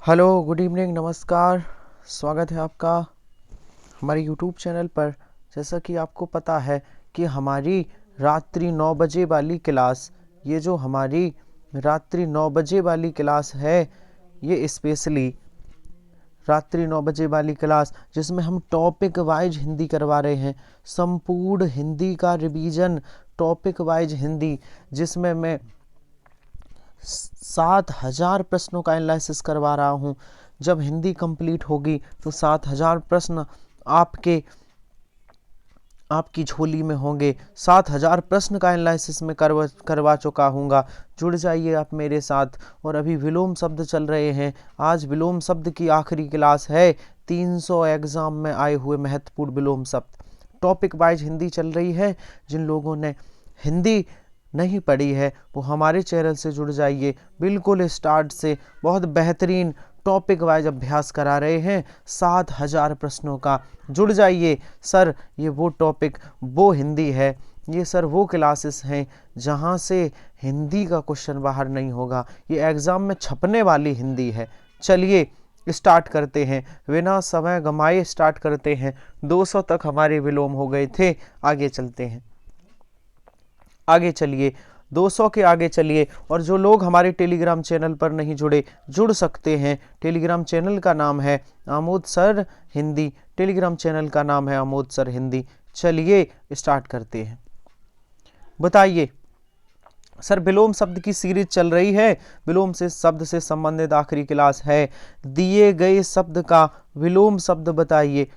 Hello, good evening, नमस्कार। स्वागत है आपका हमारे यूट्यूब चैनल पर। जैसा कि आपको पता है कि हमारी रात्रि 9 बजे वाली क्लास, ये जो हमारी रात्रि 9 बजे वाली क्लास है, ये स्पेशली रात्रि 9 बजे वाली क्लास जिसमें हम टॉपिक वाइज हिंदी करवा रहे हैं। संपूर्ण हिंदी का रिवीजन, टॉपिक वाइज हिंदी, जिसमें मैं 7,000 प्रश्नों का एनालिसिस करवा रहा हूँ। जब हिंदी कंप्लीट होगी तो 7,000 प्रश्न आपकी झोली में होंगे। 7,000 प्रश्न का एनालिसिस में करवा चुका हूँगा। जुड़ जाइए आप मेरे साथ। और अभी विलोम शब्द चल रहे हैं। आज विलोम शब्द की आखिरी क्लास है। 300 एग्जाम में आए हुए महत्वपूर्ण विलोम शब्द, टॉपिक वाइज हिंदी चल रही है। जिन लोगों ने हिंदी नहीं पढ़ी है वो हमारे चैनल से जुड़ जाइए। बिल्कुल स्टार्ट से बहुत बेहतरीन टॉपिक वाइज अभ्यास करा रहे हैं 7,000 प्रश्नों का। जुड़ जाइए सर। ये वो टॉपिक, वो हिंदी है, ये सर वो क्लासेस हैं जहां से हिंदी का क्वेश्चन बाहर नहीं होगा। ये एग्ज़ाम में छपने वाली हिंदी है। चलिए स्टार्ट करते हैं, बिना समय गंवाए स्टार्ट करते हैं। 200 तक हमारे विलोम हो गए थे। आगे चलते हैं, आगे चलिए, 200 के आगे चलिए। और जो लोग हमारे टेलीग्राम चैनल पर नहीं जुड़े, जुड़ सकते हैं। टेलीग्राम चैनल का नाम है Amod sir Hindi. Telegram channel का नाम है आमोद सर हिंदी। चलिए स्टार्ट करते हैं। बताइए सर, विलोम शब्द की सीरीज चल रही है। विलोम से शब्द से संबंधित आखिरी क्लास है। दिए गए शब्द का विलोम शब्द बताइए।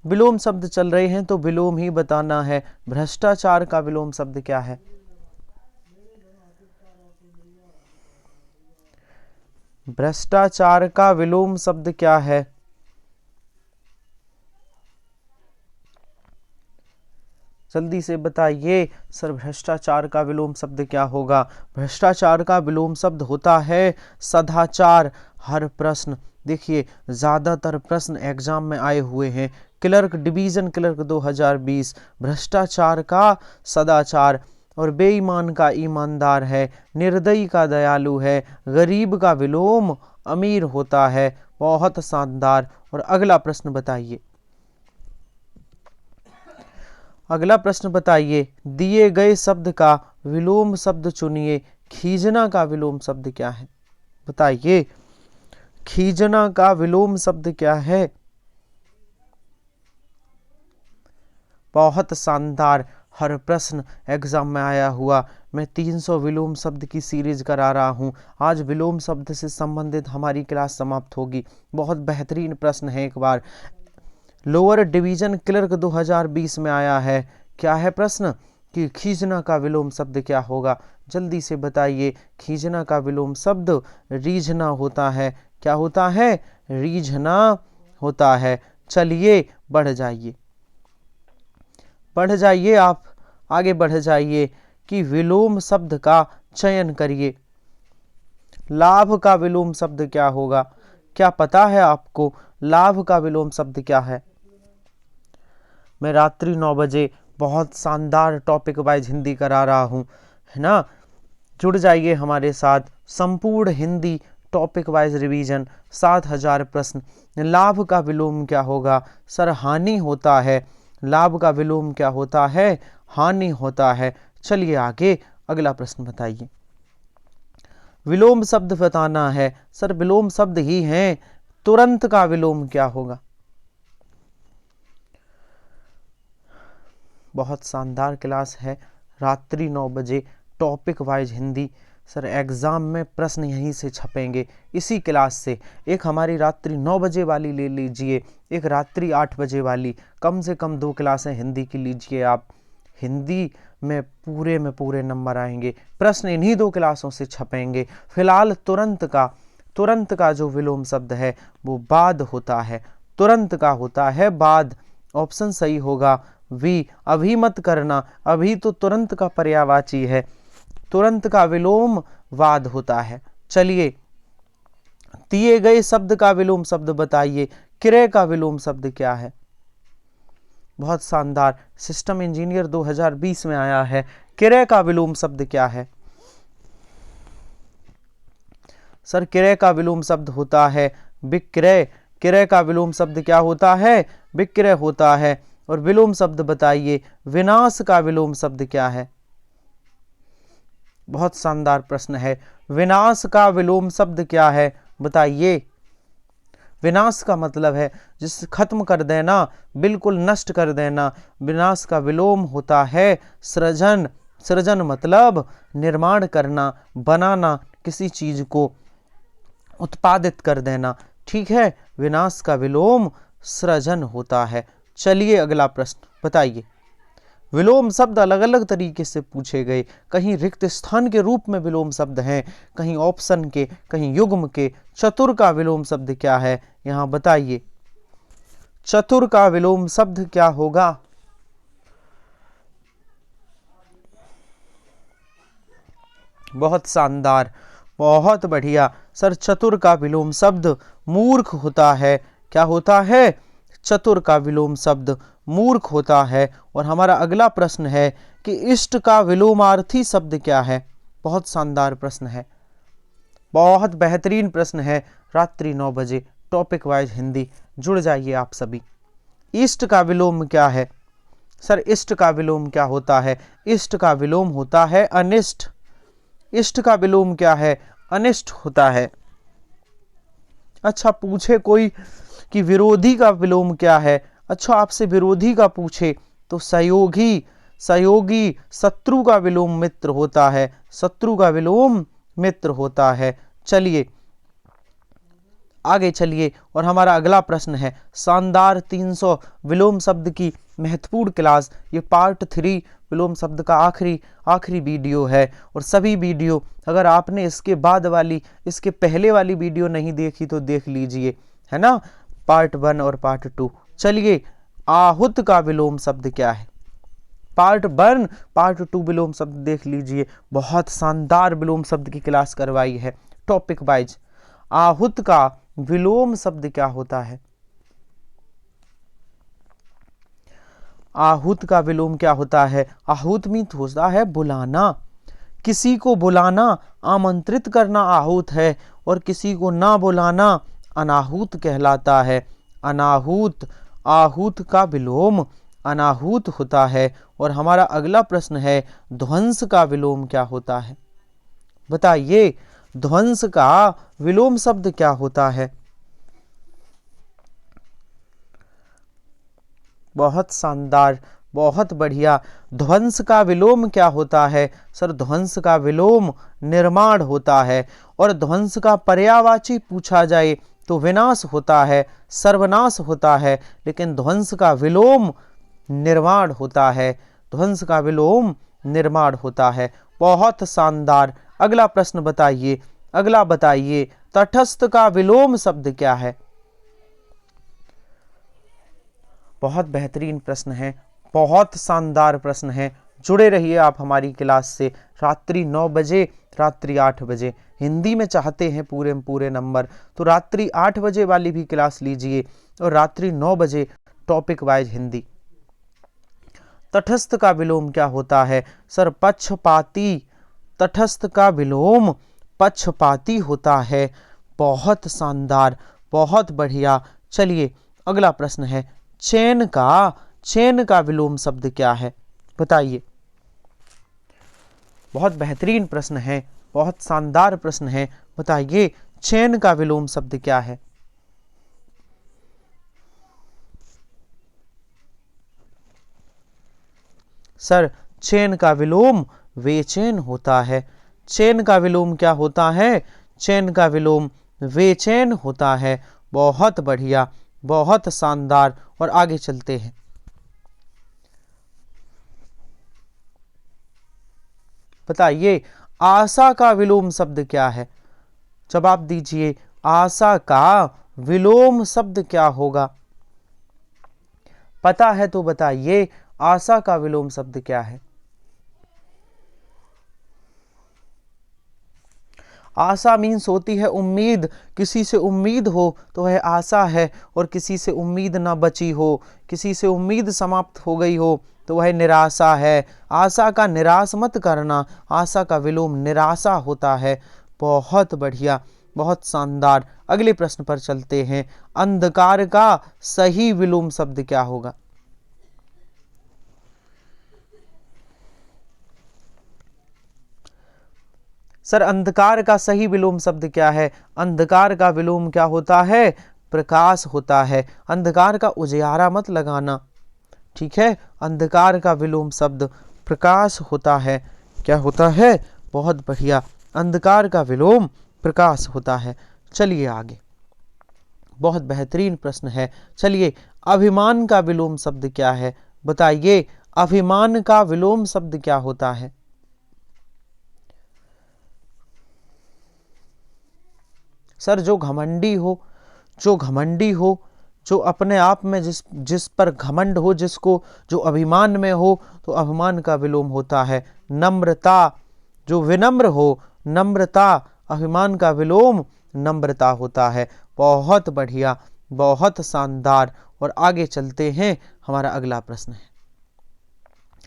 विलोम शब्द चल रहे हैं तो विलोम ही बताना है। भ्रष्टाचार का विलोम शब्द क्या है? भ्रष्टाचार का विलोम शब्द क्या है? जल्दी से बताइए सर, भ्रष्टाचार का विलोम शब्द क्या होगा? भ्रष्टाचार का विलोम शब्द होता है सदाचार। हर प्रश्न देखिए, ज्यादातर प्रश्न एग्जाम में आए हुए हैं। क्लर्क, डिवीजन क्लर्क 2020, भ्रष्टाचार का सदाचार। और बेईमान का ईमानदार है, निर्दयी का दयालु है, गरीब का विलोम अमीर होता है। बहुत शानदार। और अगला प्रश्न बताइए, अगला प्रश्न बताइए। दिए गए शब्द का विलोम शब्द चुनिए। खींचना का विलोम शब्द क्या है? बताइए, खींचना का विलोम शब्द क्या है? बहुत शानदार। हर प्रश्न एग्जाम में आया हुआ। मैं 300 विलोम शब्द की सीरीज करा रहा हूं। आज विलोम शब्द से संबंधित हमारी क्लास समाप्त होगी। बहुत बेहतरीन प्रश्न है। एक बार लोअर डिवीजन क्लर्क 2020 में आया है। क्या है प्रश्न? कि खींचना का विलोम शब्द क्या होगा? जल्दी से बताइए। खींचना का विलोम शब्द रीझना होता है। क्या होता है? रीझना होता है। चलिए बढ़ जाइए, बढ़ जाइए, आप आगे बढ़ जाइए कि विलोम शब्द का चयन करिए। लाभ का विलोम शब्द क्या होगा? क्या पता है आपको लाभ का विलोम शब्द क्या है? मैं रात्रि 9 बजे बहुत शानदार टॉपिक वाइज हिंदी करा रहा हूँ, है ना। जुड़ जाइए हमारे साथ। संपूर्ण हिंदी टॉपिक वाइज रिवीजन, 7,000 प्रश्न। लाभ का विलोम क्या होगा? सर हानि होता है। लाभ का विलोम क्या होता है? हानि होता है। चलिए आगे, अगला प्रश्न बताइए। विलोम शब्द बताना है। सर विलोम शब्द ही हैं। तुरंत का विलोम क्या होगा? बहुत शानदार क्लास है। रात्रि 9 बजे topic wise Hindi. Sir exam में प्रश्न यहीं से छपेंगे, इसी क्लास से। एक हमारी रात्रि 9 बजे वाली ले लीजिए, एक रात्रि 8 बजे वाली। कम से कम 2 क्लासें हिंदी की लीजिए आप। हिंदी में पूरे नंबर आएंगे। प्रश्न इन्हीं 2 क्लासों से छपेंगे। फिलहाल तुरंत का जो विलोम शब्द है वो बाद होता है। तुरंत का होता है बाद। ऑप्शन सही होगा वी। अभी मत करना, अभी तो तुरंत का पर्यायवाची है। तुरंत का विलोम वाद होता है। चलिए, दिए गए शब्द का विलोम शब्द बताइए। क्रय का विलोम शब्द क्या है? बहुत शानदार। सिस्टम इंजीनियर 2020 में आया है। क्रय का विलोम शब्द क्या है? सर क्रय का विलोम शब्द होता है विक्रय, क्रय का विलोम शब्द क्या होता है? विक्रय होता है। और विलोम शब्द बताइए, विनाश का विलोम शब्द क्या है? बहुत शानदार प्रश्न है। विनाश का विलोम शब्द क्या है? बताइए। विनाश का मतलब है जिसे खत्म कर देना, बिल्कुल नष्ट कर देना। विनाश का विलोम होता है सृजन। सृजन मतलब निर्माण करना, बनाना, किसी चीज को उत्पादित कर देना। ठीक है, विनाश का विलोम सृजन होता है। चलिए अगला प्रश्न बताइए। विलोम शब्द अलग अलग तरीके से पूछे गए। कहीं रिक्त स्थान के रूप में विलोम शब्द हैं, कहीं ऑप्शन के, कहीं युग्म के। चतुर का विलोम शब्द क्या है? यहां बताइए। चतुर का विलोम शब्द क्या होगा? बहुत शानदार, बहुत बढ़िया सर। चतुर का विलोम शब्द मूर्ख होता है। क्या होता है? चतुर का विलोम शब्द मूर्ख होता है। और हमारा अगला प्रश्न है कि इष्ट का विलोमार्थी शब्द क्या है? बहुत शानदार प्रश्न है, बहुत बेहतरीन प्रश्न है। रात्रि 9 बजे टॉपिक वाइज हिंदी, जुड़ जाइए आप सभी। इष्ट का विलोम क्या है? सर इष्ट का विलोम क्या होता है? इष्ट का विलोम होता है अनिष्ट। इष्ट का विलोम क्या है? अनिष्ट होता है। अच्छा, पूछे कोई कि विरोधी का विलोम क्या है? अच्छा, आपसे विरोधी का पूछे तो सहयोगी। सहयोगी। शत्रु का विलोम मित्र होता है। शत्रु का विलोम मित्र होता है। चलिए आगे चलिए। और हमारा अगला प्रश्न है शानदार 300 विलोम शब्द की महत्वपूर्ण क्लास। ये पार्ट 3 विलोम शब्द का आखिरी वीडियो है। और सभी वीडियो अगर आपने इसके बाद वाली, इसके पहले वाली वीडियो नहीं देखी तो देख लीजिए, है ना, पार्ट 1 और पार्ट 2। चलिए, आहुत का विलोम शब्द क्या है? पार्ट 1 पार्ट 2 विलोम शब्द देख लीजिए। बहुत शानदार विलोम शब्द की क्लास करवाई है टॉपिक वाइज। आहुत का विलोम शब्द क्या होता है? आहूत का विलोम क्या होता है? आहूत मीन्स होता है बुलाना। किसी को बुलाना, आमंत्रित करना आहूत है। और किसी को ना बुलाना अनाहूत कहलाता है। अनाहूत। आहूत का विलोम अनाहूत होता है। और हमारा अगला प्रश्न है ध्वंस का विलोम क्या होता है? बताइए, ध्वंस का विलोम शब्द क्या होता है? बहुत शानदार, बहुत बढ़िया। ध्वंस का विलोम क्या होता है? सर ध्वंस का विलोम निर्माण होता है। और ध्वंस का पर्यायवाची पूछा जाए तो विनाश होता है, सर्वनाश होता है। लेकिन ध्वंस का विलोम निर्माण होता है। ध्वंस का विलोम निर्माण होता है। बहुत शानदार। अगला प्रश्न बताइए। अगला बताइए, तटस्थ का विलोम शब्द क्या है? बहुत बेहतरीन प्रश्न है, बहुत शानदार प्रश्न है। जुड़े रहिए आप हमारी क्लास से। रात्रि 9 बजे, रात्रि 8 बजे हिंदी में चाहते हैं पूरे नंबर तो रात्रि 8 बजे वाली भी क्लास लीजिए और रात्रि 9 बजे टॉपिक वाइज हिंदी। तटस्थ का विलोम क्या होता है? सर पक्षपाती। तटस्थ का विलोम पक्षपाती होता है। बहुत शानदार, बहुत बढ़िया। चलिए अगला प्रश्न है चैन का विलोम शब्द क्या है? बताइए। बहुत बेहतरीन प्रश्न है, बहुत शानदार प्रश्न है। बताइए, चैन का विलोम शब्द क्या है? सर चैन का विलोम बेचैन होता है। चैन का विलोम क्या होता है? चैन का विलोम बेचैन होता है। बहुत बढ़िया, बहुत शानदार। और आगे चलते हैं। बताइए, आशा का विलोम शब्द क्या है? जवाब दीजिए, आशा का विलोम शब्द क्या होगा? पता है तो बताइए, आशा का विलोम शब्द क्या है? आशा मीन्स होती है उम्मीद। किसी से उम्मीद हो तो वह आशा है। और किसी से उम्मीद ना बची हो, किसी से उम्मीद समाप्त हो गई हो तो वह निराशा है। आशा का निराश मत करना, आशा का विलोम निराशा होता है। बहुत बढ़िया, बहुत शानदार। अगले प्रश्न पर चलते हैं। अंधकार का सही विलोम शब्द क्या होगा? सर अंधकार का सही विलोम शब्द क्या है? अंधकार का विलोम क्या होता है? प्रकाश होता है। अंधकार का उजियारा मत लगाना, ठीक है। अंधकार का विलोम शब्द प्रकाश होता है। क्या होता है? बहुत बढ़िया, अंधकार का विलोम प्रकाश होता है। चलिए आगे, बहुत बेहतरीन प्रश्न है। चलिए, अभिमान का विलोम शब्द क्या है? बताइए, अभिमान का विलोम शब्द क्या होता है? सर जो घमंडी हो, जो घमंडी हो, जो अपने आप में जिस पर घमंड हो, जिसको जो अभिमान में हो, तो अभिमान का विलोम होता है नम्रता। जो विनम्र हो, नम्रता, अभिमान का विलोम नम्रता होता है। बहुत बढ़िया, बहुत शानदार। और आगे चलते हैं, हमारा अगला प्रश्न है।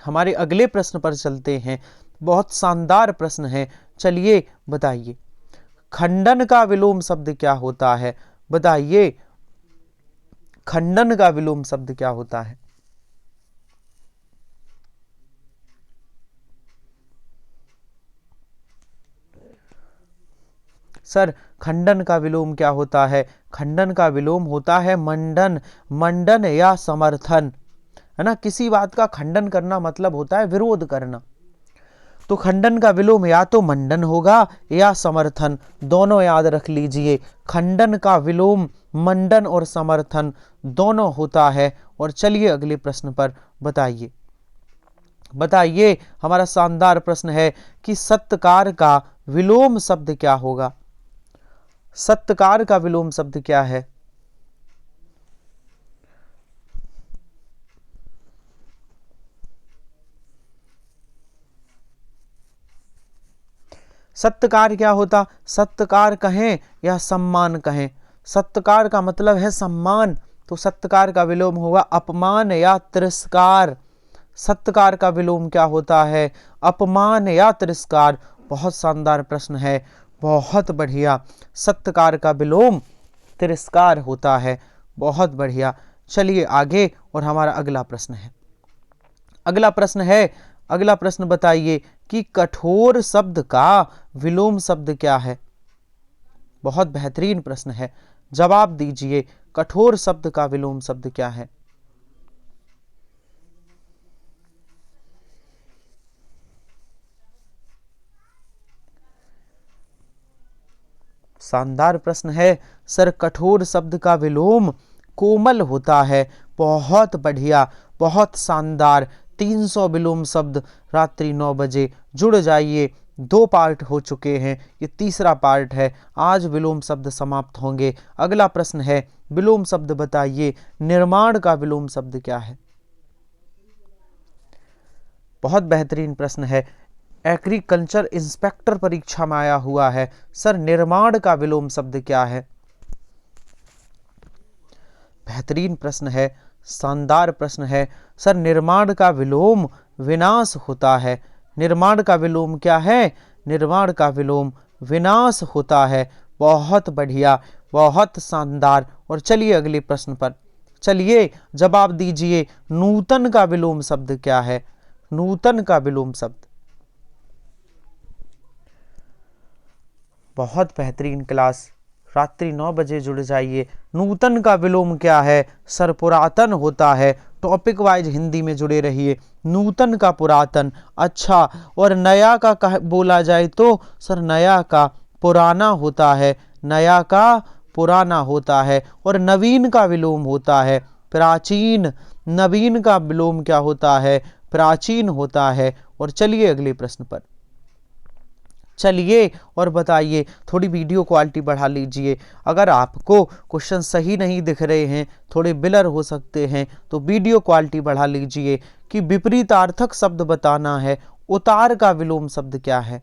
हमारे अगले प्रश्न पर चलते हैं। बहुत शानदार प्रश्न है। चलिए बताइए, खंडन का विलोम शब्द क्या होता है? बताइए, खंडन का विलोम शब्द क्या होता है? सर खंडन का विलोम क्या होता है? खंडन का विलोम होता है मंडन। मंडन या समर्थन, है ना। किसी बात का खंडन करना मतलब होता है विरोध करना। तो खंडन का विलोम या तो मंडन होगा या समर्थन, दोनों याद रख लीजिए। खंडन का विलोम मंडन और समर्थन दोनों होता है। और चलिए अगले प्रश्न पर बताइए। बताइए, हमारा शानदार प्रश्न है कि सत्कार का विलोम शब्द क्या होगा? सत्कार का विलोम शब्द क्या है? सत्कार क्या होता? सत्कार कहें या सम्मान कहें? सत्कार का मतलब है सम्मान, तो सत्कार का विलोम होगा अपमान या तिरस्कार। सत्कार का विलोम क्या होता है? अपमान या तिरस्कार। बहुत शानदार प्रश्न है, बहुत बढ़िया। सत्कार का विलोम तिरस्कार होता है। बहुत बढ़िया। चलिए आगे, और हमारा अगला प्रश्न है। अगला प्रश्न है, अगला प्रश्न बताइए कि कठोर शब्द का विलोम शब्द क्या है? बहुत बेहतरीन प्रश्न है, जवाब दीजिए। कठोर शब्द का विलोम शब्द क्या है? शानदार प्रश्न है। सर कठोर शब्द का विलोम कोमल होता है। बहुत बढ़िया, बहुत शानदार। 300 विलोम शब्द रात्रि 9 बजे जुड़ जाइए। 2 पार्ट हो चुके हैं, ये तीसरा पार्ट है। आज विलोम शब्द समाप्त होंगे। अगला प्रश्न है, विलोम शब्द बताइए, निर्माण का विलोम शब्द क्या है? बहुत बेहतरीन प्रश्न है, एग्रीकल्चर इंस्पेक्टर परीक्षा में आया हुआ है। सर निर्माण का विलोम शब्द क्या है? बेहतरीन प्रश्न है, शानदार प्रश्न है। सर निर्माण का विलोम विनाश होता है। निर्माण का विलोम क्या है? निर्माण का विलोम विनाश होता है। बहुत बढ़िया, बहुत शानदार। और चलिए अगले प्रश्न पर, चलिए जवाब दीजिए। नूतन का विलोम शब्द क्या है? नूतन का विलोम शब्द। बहुत बेहतरीन क्लास, रात्रि 9 बजे जुड़ जाइए। नूतन का विलोम क्या है? सर पुरातन होता है। टॉपिक वाइज हिंदी में जुड़े रहिए। नूतन का पुरातन। अच्छा, और नया का बोला जाए तो सर नया का पुराना होता है। नया का पुराना होता है। और नवीन का विलोम होता है प्राचीन। नवीन का विलोम क्या होता है? प्राचीन होता है। और चलिए अगले प्रश्न पर, चलिए और बताइए। थोड़ी वीडियो क्वालिटी बढ़ा लीजिए। अगर आपको क्वेश्चन सही नहीं दिख रहे हैं, थोड़े ब्लर हो सकते हैं, तो वीडियो क्वालिटी बढ़ा लीजिए। कि विपरीतार्थक शब्द बताना है। उतार का विलोम शब्द क्या है?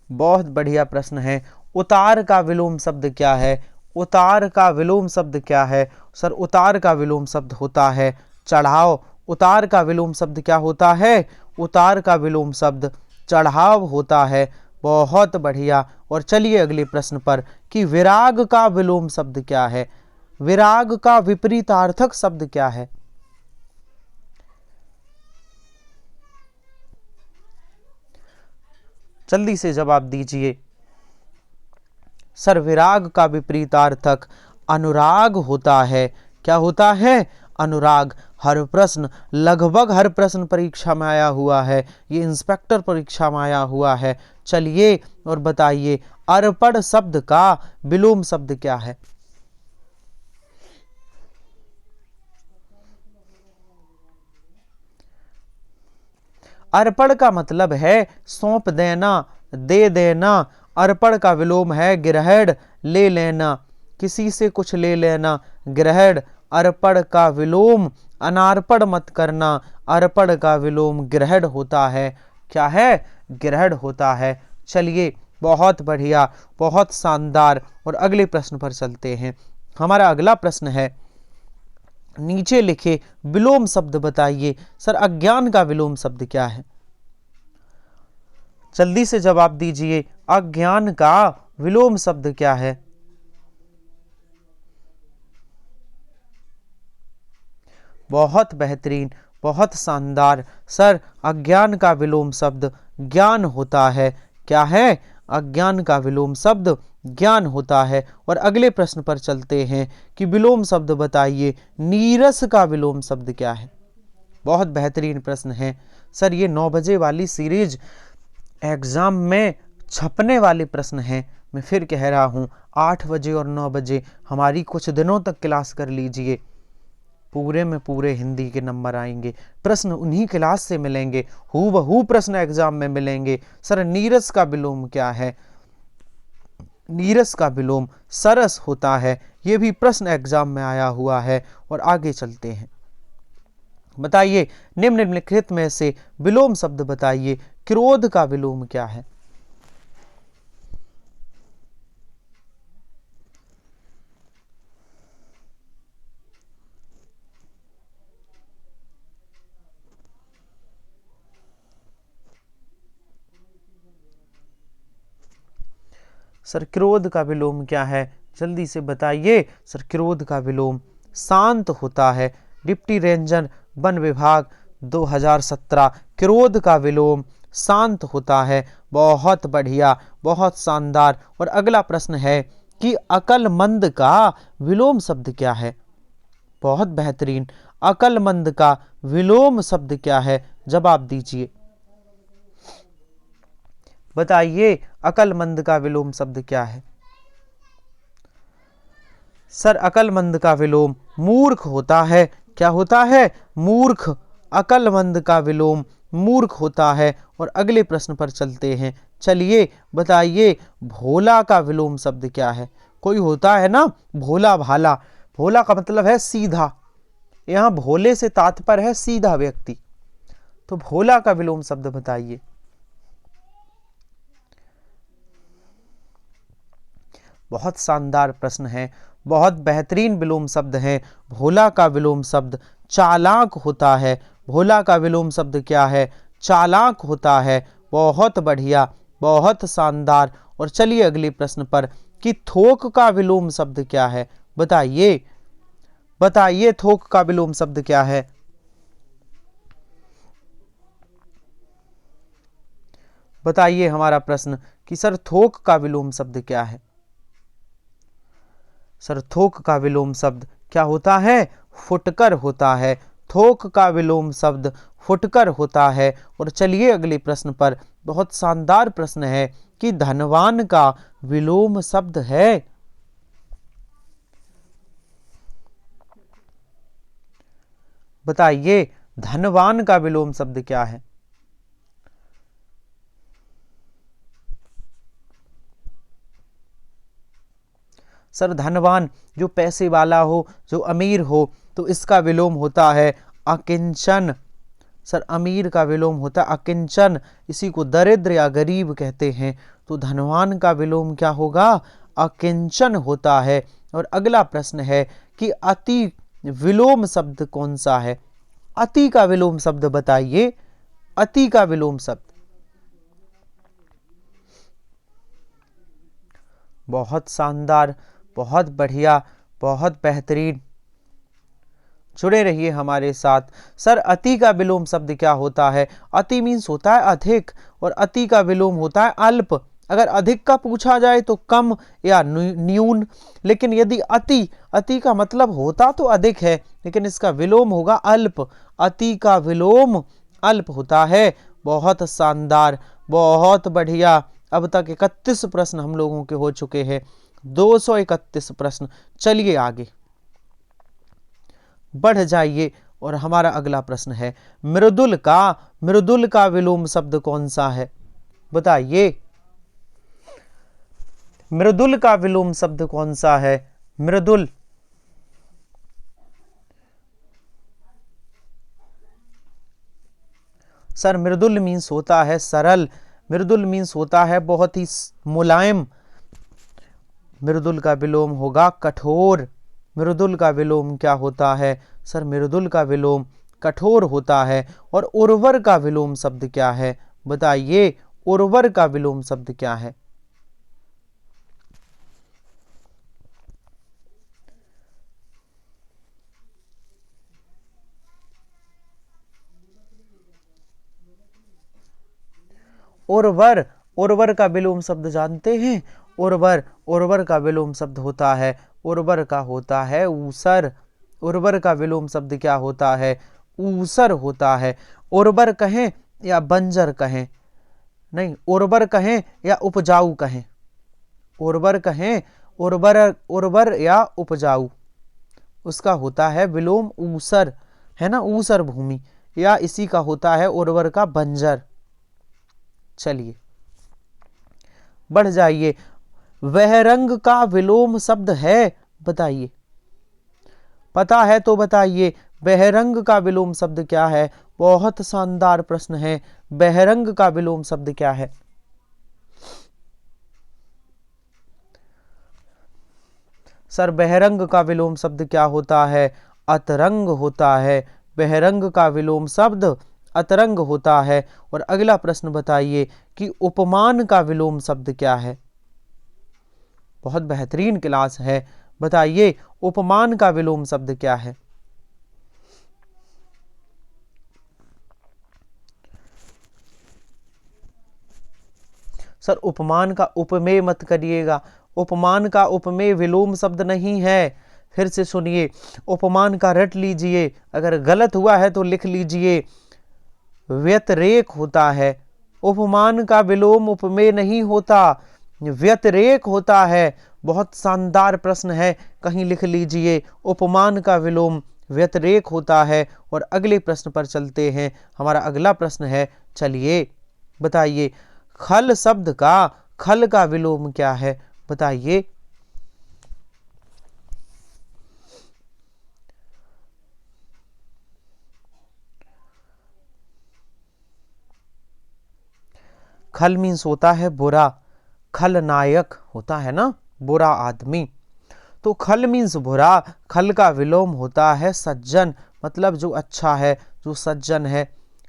बहुत बढ़िया प्रश्न है। उतार का विलोम शब्द क्या है? उतार का विलोम शब्द क्या है? सर उतार का विलोम शब्द होता है चढ़ाव। उतार का विलोम शब्द क्या होता है? उतार का विलोम शब्द चढ़ाव होता है। बहुत बढ़िया। और चलिए अगले प्रश्न पर कि विराग का विलोम शब्द क्या है? विराग का विपरीतार्थक शब्द क्या है? जल्दी से जवाब दीजिए। सर विराग का विपरीतार्थक अनुराग होता है। क्या होता है? अनुराग। हर प्रश्न, लगभग हर प्रश्न परीक्षा में आया हुआ है, ये इंस्पेक्टर परीक्षा में आया हुआ है। चलिए और बताइए अर्पण शब्द का विलोम शब्द क्या है? अर्पण का मतलब है सौंप देना, दे देना। अर्पण का विलोम है ग्रहण, ले लेना, किसी से कुछ ले लेना, ग्रहण। अर्पण का विलोम अनार्पण मत करना। अर्पण का विलोम ग्रहण होता है। क्या है? ग्रहण होता है। चलिए बहुत बढ़िया, बहुत शानदार। और अगले प्रश्न पर चलते हैं। हमारा अगला प्रश्न है, नीचे लिखे विलोम शब्द बताइए। सर अज्ञान का विलोम शब्द क्या है? जल्दी से जवाब दीजिए। अज्ञान का विलोम शब्द क्या है? बहुत बेहतरीन, बहुत शानदार। सर अज्ञान का विलोम शब्द ज्ञान होता है। क्या है? अज्ञान का विलोम शब्द ज्ञान होता है। और अगले प्रश्न पर चलते हैं कि विलोम शब्द बताइए। नीरस का विलोम शब्द क्या है? बहुत बेहतरीन प्रश्न है। सर ये 9 बजे वाली सीरीज एग्जाम में छपने वाले प्रश्न हैं। मैं फिर कह रहा हूँ 8 बजे और 9 बजे हमारी कुछ दिनों तक क्लास कर लीजिए। पूरे में पूरे हिंदी के नंबर आएंगे, प्रश्न उन्हीं क्लास से मिलेंगे, हूबहू प्रश्न एग्जाम में मिलेंगे। सर नीरस का विलोम क्या है? नीरस का विलोम सरस होता है। ये भी प्रश्न एग्जाम में आया हुआ है। और आगे चलते हैं। बताइए निम्नलिखित में से विलोम शब्द बताइए। क्रोध का विलोम क्या है? सर क्रोध का विलोम क्या है? जल्दी से बताइए। सर क्रोध का विलोम शांत होता है। डिप्टी रेंजर वन विभाग 2017, क्रोध का विलोम शांत होता है। बहुत बढ़िया, बहुत शानदार। और अगला प्रश्न है कि अकलमंद का विलोम शब्द क्या है? बहुत बेहतरीन। अकलमंद का विलोम शब्द क्या है? जवाब दीजिए। बताइए अकलमंद का विलोम शब्द क्या है? सर अकलमंद का विलोम मूर्ख होता है। क्या होता है? मूर्ख। अकलमंद का विलोम मूर्ख होता है। और अगले प्रश्न पर चलते हैं। चलिए बताइए भोला का विलोम शब्द क्या है? कोई होता है ना भोला भाला, भोला का मतलब है सीधा, यहां भोले से तात्पर्य है सीधा व्यक्ति। तो भोला का विलोम शब्द बताइए। बहुत शानदार प्रश्न है, बहुत बेहतरीन विलोम शब्द है। भोला का विलोम शब्द चालाक होता है। भोला का विलोम शब्द क्या है? चालाक होता है। बहुत बढ़िया, बहुत शानदार। और चलिए अगले प्रश्न पर कि थोक का विलोम शब्द क्या है? बताइए, बताइए थोक का विलोम शब्द क्या है? बताइए हमारा प्रश्न कि सर थोक का विलोम शब्द क्या है? सर थोक का विलोम शब्द क्या होता है? फुटकर होता है। थोक का विलोम शब्द फुटकर होता है। और चलिए अगले प्रश्न पर, बहुत शानदार प्रश्न है कि धनवान का विलोम शब्द है। बताइए धनवान का विलोम शब्द क्या है? सर धनवान जो पैसे वाला हो, जो अमीर हो, तो इसका विलोम होता है अकिंचन। सर अमीर का विलोम होता है अकिंचन, इसी को दरिद्र या गरीब कहते हैं। तो धनवान का विलोम क्या होगा? अकिंचन होता है। और अगला प्रश्न है कि अति विलोम शब्द कौन सा है? अति का विलोम शब्द बताइए, अति का विलोम शब्द। बहुत शानदार, बहुत बढ़िया, बहुत बेहतरीन, जुड़े रहिए हमारे साथ। सर अति का विलोम शब्द क्या होता है? अति मीन्स होता है अधिक, और अति का विलोम होता है अल्प। अगर अधिक का पूछा जाए तो कम या न्यून, लेकिन यदि अति, अति का मतलब होता तो अधिक है, लेकिन इसका विलोम होगा अल्प। अति का विलोम अल्प होता है। बहुत शानदार, बहुत बढ़िया। अब तक 31 प्रश्न हम लोगों के हो चुके हैं, 231 प्रश्न। चलिए आगे बढ़ जाइए, और हमारा अगला प्रश्न है मृदुल का विलोम शब्द कौन सा है? बताइए, मृदुल का विलोम शब्द कौन सा है? मृदुल, सर मृदुल मीन्स होता है सरल, मृदुल मीन्स होता है बहुत ही मुलायम। मृदुल का विलोम होगा कठोर। मृदुल का विलोम क्या होता है? सर मृदुल का विलोम कठोर होता है। और उर्वर का विलोम शब्द क्या है? बताइए, उर्वर का विलोम शब्द क्या है? उर्वर, उर्वर का विलोम शब्द जानते हैं? उर्वर, उर्वर का विलोम शब्द होता है, उर्वर का होता है ऊसर। उर्वर का विलोम शब्द क्या होता है? ऊसर होता है। उर्वर कहें या बंजर कहें? नहीं, उर्वर कहें या उपजाऊ कहें? उर्वर कहें, उर्वर या उपजाऊ, उसका होता है विलोम ऊसर, है ना, ऊसर भूमि, या इसी का होता है उर्वर का बंजर। चलिए बढ़ जाइए। बहिरंग का विलोम शब्द है? बताइए, पता है तो बताइए, बहिरंग का विलोम शब्द क्या है? बहुत शानदार प्रश्न है। बहिरंग का विलोम शब्द क्या है? सर बहिरंग का विलोम शब्द क्या होता है? अतरंग होता है। बहिरंग का विलोम शब्द अतरंग होता है। और अगला प्रश्न बताइए कि उपमान का विलोम शब्द क्या है? बहुत बेहतरीन क्लास है, बताइए उपमान का विलोम शब्द क्या है? सर उपमान का उपमेय मत करिएगा, उपमान का उपमेय विलोम शब्द नहीं है। फिर से सुनिए, उपमान का रट लीजिए, अगर गलत हुआ है तो लिख लीजिए। व्यतिरेक होता है। उपमान का विलोम उपमेय नहीं होता, व्यतिरेक होता है। बहुत शानदार प्रश्न है, कहीं लिख लीजिए, उपमान का विलोम व्यतिरेक होता है। और अगले प्रश्न पर चलते हैं। हमारा अगला प्रश्न है, चलिए बताइए, खल शब्द का, खल का विलोम क्या है? बताइए। खल मीन्स होता है बुरा, खलनायक होता है ना, बुरा आदमी। तो खल मीन्स बुरा, खल का विलोम होता है सज्जन, मतलब जो अच्छा है, जो सज्जन है।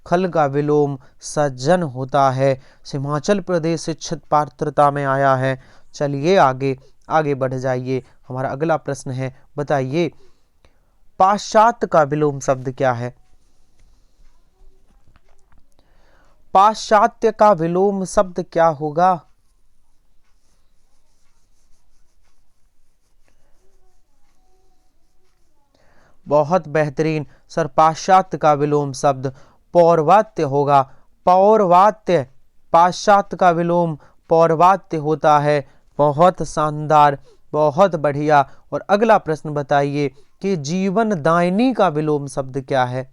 खल का विलोम सज्जन होता है। हिमाचल प्रदेश शिक्षक पात्रता में आया है। चलिए आगे आगे बढ़ जाइए। हमारा अगला प्रश्न है, बताइए पाश्चात्य का विलोम शब्द क्या है? पाश्चात्य का विलोम शब्द क्या होगा? बहुत बेहतरीन सर, पाश्चात्य का विलोम शब्द पौर्वात्य होगा। पौर्वात्य, पाश्चात्य का विलोम पौर्वात्य होता है। बहुत शानदार, बहुत बढ़िया। और अगला प्रश्न बताइए कि जीवन दायिनी का विलोम शब्द क्या है?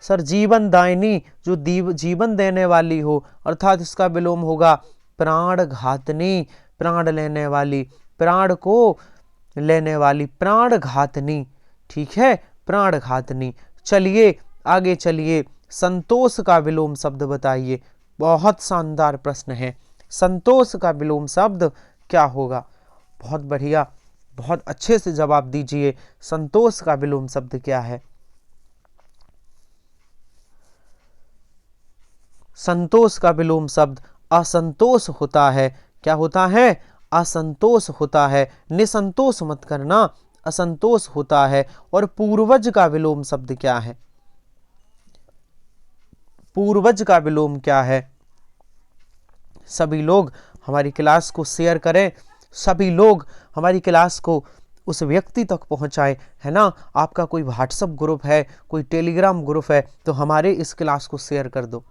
सर जीवन दायिनी, जो जीवन देने वाली हो, अर्थात इसका विलोम होगा प्राण घातनी, प्राण लेने वाली, प्राण को लेने वाली, प्राण घातनी। ठीक है, प्राण घातनी। चलिए आगे चलिए, संतोष का विलोम शब्द बताइए। बहुत शानदार प्रश्न है, संतोष का विलोम शब्द क्या होगा? बहुत बढ़िया, बहुत अच्छे से जवाब दीजिए। संतोष का विलोम शब्द क्या है? संतोष का विलोम शब्द असंतोष होता है। क्या होता है? असंतोष होता है। निसंतोष मत करना, असंतोष होता है। और पूर्वज का विलोम शब्द क्या है? पूर्वज का विलोम क्या है? सभी लोग हमारी क्लास को शेयर करें, सभी लोग हमारी क्लास को उस व्यक्ति तक पहुंचाएं, है ना। आपका कोई व्हाट्सएप ग्रुप है, कोई टेलीग्राम ग्रुप है, तो हमारे इस क्लास को शेयर कर दो।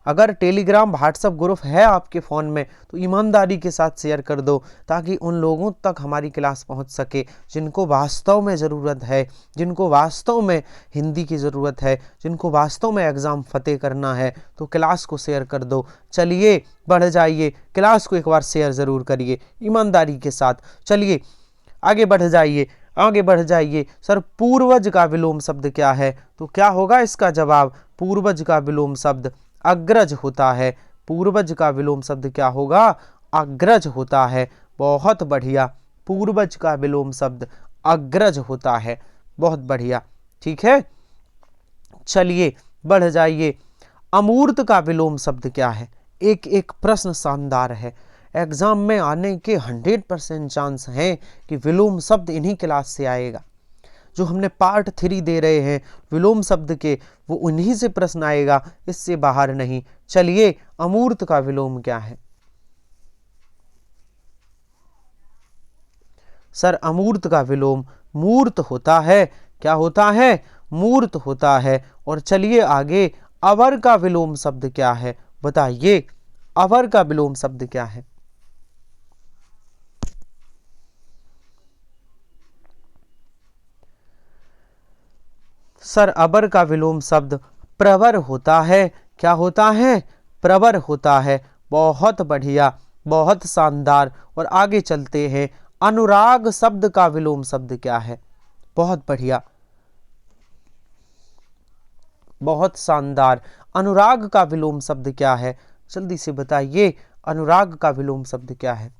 अगर टेलीग्राम व्हाट्सएप ग्रुप है आपके फ़ोन में तो ईमानदारी के साथ शेयर कर दो, ताकि उन लोगों तक हमारी क्लास पहुंच सके जिनको वास्तव में ज़रूरत है, जिनको वास्तव में हिंदी की ज़रूरत है, जिनको वास्तव में एग्ज़ाम फतेह करना है। तो क्लास को शेयर कर दो। चलिए बढ़ जाइए, क्लास को एक बार शेयर ज़रूर करिए ईमानदारी के साथ। चलिए आगे बढ़ जाइए, आगे बढ़ जाइए। सर पूर्वज का विलोम शब्द क्या है? तो क्या होगा इसका जवाब? पूर्वज का विलोम शब्द अग्रज होता है। पूर्वज का विलोम शब्द क्या होगा? अग्रज होता है। बहुत बढ़िया, पूर्वज का विलोम शब्द अग्रज होता है। बहुत बढ़िया, ठीक है। चलिए बढ़ जाइए। अमूर्त का विलोम शब्द क्या है? एक एक प्रश्न शानदार है, एग्जाम में आने के 100% चांस हैं कि विलोम शब्द इन्हीं क्लास से आएगा। जो हमने पार्ट 3 दे रहे हैं विलोम शब्द के, वो उन्हीं से प्रश्न आएगा, इससे बाहर नहीं। चलिए अमूर्त का विलोम क्या है? सर अमूर्त का विलोम मूर्त होता है। क्या होता है? मूर्त होता है। और चलिए आगे, अवर का विलोम शब्द क्या है? बताइए, अवर का विलोम शब्द क्या है? सर अबर का विलोम शब्द प्रवर होता है। क्या होता है? प्रवर होता है। बहुत बढ़िया, बहुत शानदार। और आगे चलते हैं। अनुराग शब्द का विलोम शब्द क्या है? बहुत बढ़िया, बहुत शानदार। अनुराग का विलोम शब्द क्या है? जल्दी से बताइए, अनुराग का विलोम शब्द क्या है?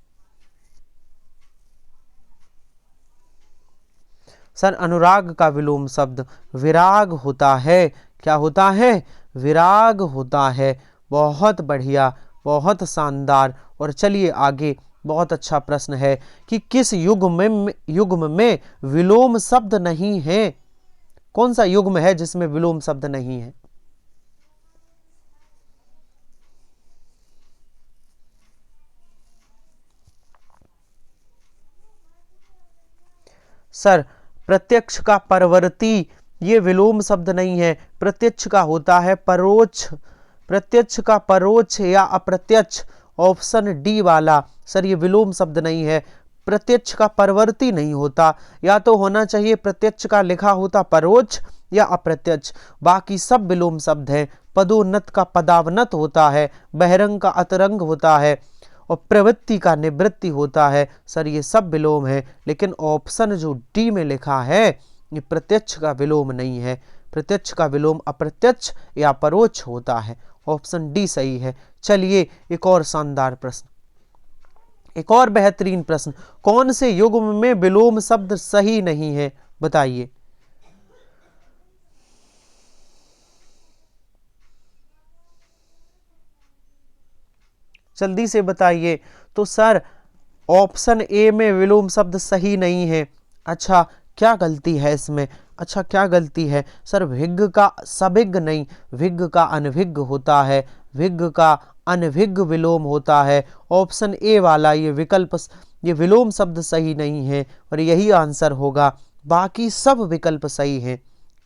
सर अनुराग का विलोम शब्द विराग होता है। क्या होता है? विराग होता है। बहुत बढ़िया, बहुत शानदार। और चलिए आगे, बहुत अच्छा प्रश्न है कि किस युग्म में विलोम शब्द नहीं है? कौन सा युग्म है जिसमें विलोम शब्द नहीं है? सर प्रत्यक्ष का परवर्ती, ये विलोम शब्द नहीं है। प्रत्यक्ष का होता है परोक्ष। प्रत्यक्ष का परोक्ष या अप्रत्यक्ष, ऑप्शन डी वाला। सर ये विलोम शब्द नहीं है। प्रत्यक्ष का परवर्ती नहीं होता, या तो होना चाहिए प्रत्यक्ष का लिखा होता परोक्ष या अप्रत्यक्ष। बाकी सब विलोम शब्द हैं। पदोन्नत का पदावनत होता है, बहिरंग का अतरंग होता है, और प्रवृत्ति का निवृत्ति होता है। सर ये सब विलोम है, लेकिन ऑप्शन जो डी में लिखा है ये प्रत्यक्ष का विलोम नहीं है। प्रत्यक्ष का विलोम अप्रत्यक्ष या परोक्ष होता है। ऑप्शन डी सही है। चलिए एक और शानदार प्रश्न, एक और बेहतरीन प्रश्न। कौन से युग्म में विलोम शब्द सही नहीं है? बताइए। जल्दी से बताइए। तो सर ऑप्शन ए में विलोम शब्द सही नहीं है। अच्छा क्या गलती है इसमें? अच्छा क्या गलती है? सर भिग्ग का सभिग्ग नहीं, भिग्ग का अनभिग्ग होता है। भिग्ग का अनभिग्ग विलोम होता है। ऑप्शन ए वाला ये विकल्प, ये विलोम शब्द सही नहीं है और यही आंसर होगा। बाकी सब विकल्प सही हैं।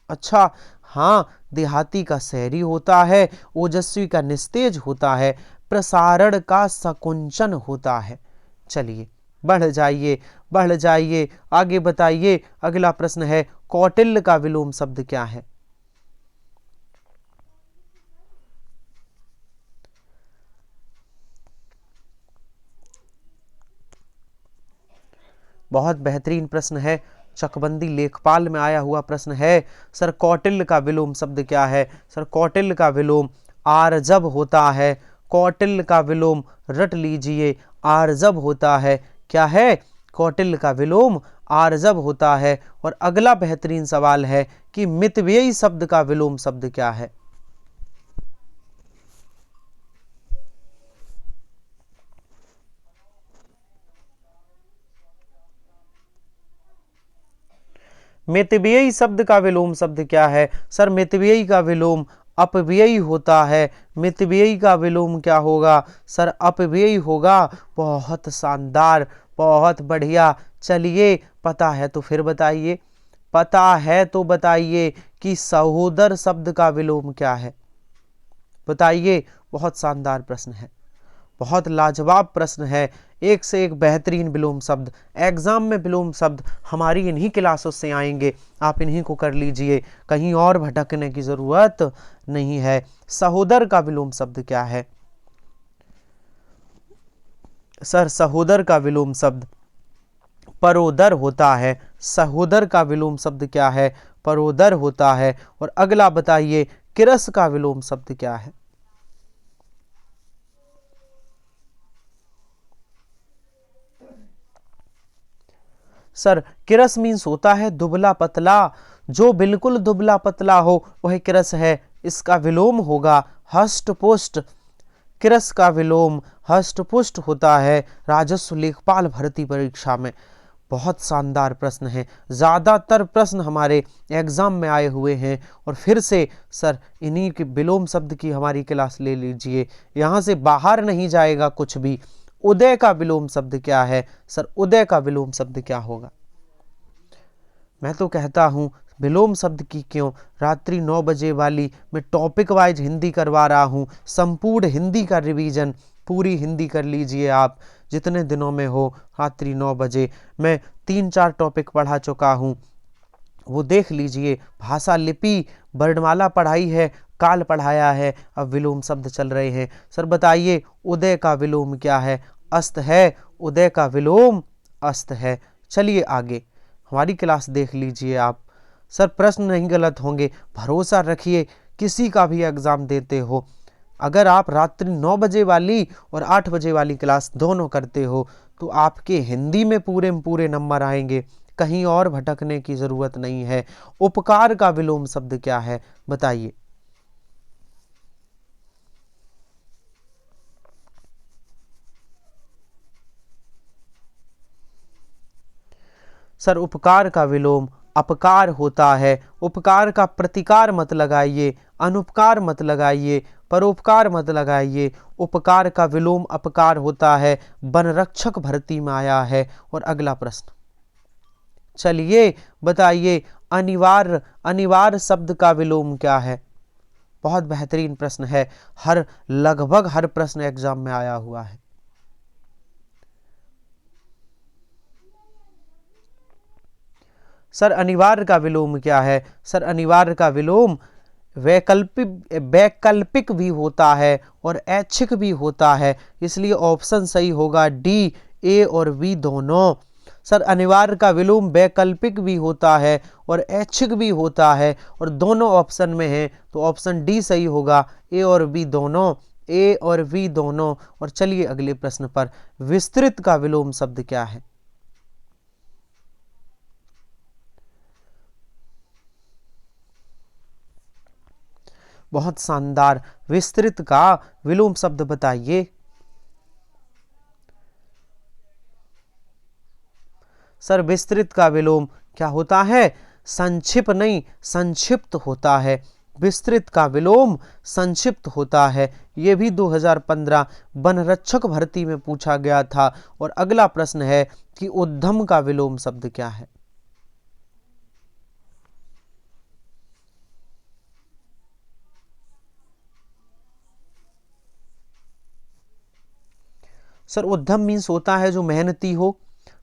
अच्छा हाँ, देहाती का शहरी होता है, ओजस्वी का निस्तेज होता है, प्रसारण का सकुंचन होता है। चलिए बढ़ जाइए, बढ़ जाइए, आगे बताइए। अगला प्रश्न है, कौटिल्य का विलोम शब्द क्या है? बहुत बेहतरीन प्रश्न है, चकबंदी लेखपाल में आया हुआ प्रश्न है। सर कौटिल्य का विलोम शब्द क्या है? सर कौटिल्य का विलोम आर्जव होता है। कौटिल्य का विलोम रट लीजिए, आर्जव होता है। क्या है? कौटिल्य का विलोम आर्जव होता है। और अगला बेहतरीन सवाल है कि मितव्ययी शब्द का विलोम शब्द क्या है? मितव्ययी शब्द का विलोम शब्द क्या है? सर मितव्ययी का विलोम अपव्ययी होता है। मितव्ययी का विलोम क्या होगा? सर अपव्ययी होगा। बहुत शानदार, बहुत बढ़िया। चलिए, पता है तो फिर बताइए, पता है तो बताइए कि सहोदर शब्द का विलोम क्या है? बताइए। बहुत शानदार प्रश्न है, बहुत लाजवाब प्रश्न है, एक से एक बेहतरीन विलोम शब्द। एग्जाम में विलोम शब्द हमारी इन्हीं क्लासों से आएंगे, आप इन्हीं को कर लीजिए, कहीं और भटकने की जरूरत नहीं है। सहोदर का विलोम शब्द क्या है? सर सहोदर का विलोम शब्द परोदर होता है। सहोदर का विलोम शब्द क्या है? परोदर होता है। और अगला बताइए, किरस का विलोम शब्द क्या है? सर किरस मीन्स होता है दुबला पतला, जो बिल्कुल दुबला पतला हो वह किरस है। इसका विलोम होगा हष्ट पुष्ट। किरस का विलोम हष्ट पुष्ट होता है राजस्व लेखपाल भर्ती परीक्षा में। बहुत शानदार प्रश्न है, ज़्यादातर प्रश्न हमारे एग्जाम में आए हुए हैं। और फिर से सर इन्हीं के विलोम शब्द की हमारी क्लास ले लीजिए, यहाँ से बाहर नहीं जाएगा कुछ भी। उदय का विलोम शब्द क्या है? सर उदय का विलोम शब्द क्या होगा? मैं तो कहता हूँ विलोम शब्द की क्यों, रात्रि 9 बजे वाली मैं टॉपिक वाइज हिंदी करवा रहा हूँ, संपूर्ण हिंदी का रिवीजन, पूरी हिंदी कर लीजिए आप जितने दिनों में हो। रात्रि 9 बजे मैं 3-4 टॉपिक पढ़ा चुका हूँ, वो देख लीजिए। भाषा लिपि वर्णमाला पढ़ाई है, काल पढ़ाया है, अब विलोम शब्द चल रहे हैं। सर बताइए उदय का विलोम क्या है? अस्त है। उदय का विलोम अस्त है। चलिए आगे हमारी क्लास देख लीजिए आप। सर प्रश्न नहीं गलत होंगे, भरोसा रखिए, किसी का भी एग्जाम देते हो, अगर आप रात्रि 9 बजे वाली और 8 बजे वाली क्लास दोनों करते हो तो आपके हिंदी में पूरे नंबर आएंगे, कहीं और भटकने की जरूरत नहीं है। उपकार का विलोम शब्द क्या है? बताइए। सर उपकार का विलोम अपकार होता है। उपकार का प्रतिकार मत लगाइए, अनुपकार मत लगाइए, परोपकार मत लगाइए। उपकार का विलोम अपकार होता है, वनरक्षक भर्ती में आया है। और अगला प्रश्न, चलिए बताइए, अनिवार्य अनिवार्य शब्द का विलोम क्या है? बहुत बेहतरीन प्रश्न है, लगभग हर प्रश्न एग्जाम में आया हुआ है। सर अनिवार्य का विलोम क्या है? सर अनिवार्य का विलोम वैकल्पिक भी होता है और ऐच्छिक भी होता है, इसलिए ऑप्शन सही होगा डी, ए और बी दोनों। सर अनिवार्य का विलोम वैकल्पिक भी होता है और ऐच्छिक भी होता है और दोनों ऑप्शन में है, तो ऑप्शन डी सही होगा, ए और बी दोनों, ए और बी दोनों। और चलिए अगले प्रश्न पर, विस्तृत का विलोम शब्द क्या है? बहुत शानदार, विस्तृत का विलोम शब्द बताइए। सर विस्तृत का विलोम क्या होता है? संक्षिप्त नहीं, संक्षिप्त होता है। विस्तृत का विलोम संक्षिप्त होता है। यह भी 2015 वनरक्षक भर्ती में पूछा गया था। और अगला प्रश्न है कि उद्यम का विलोम शब्द क्या है? सर उद्यम मीन्स होता है जो मेहनती हो,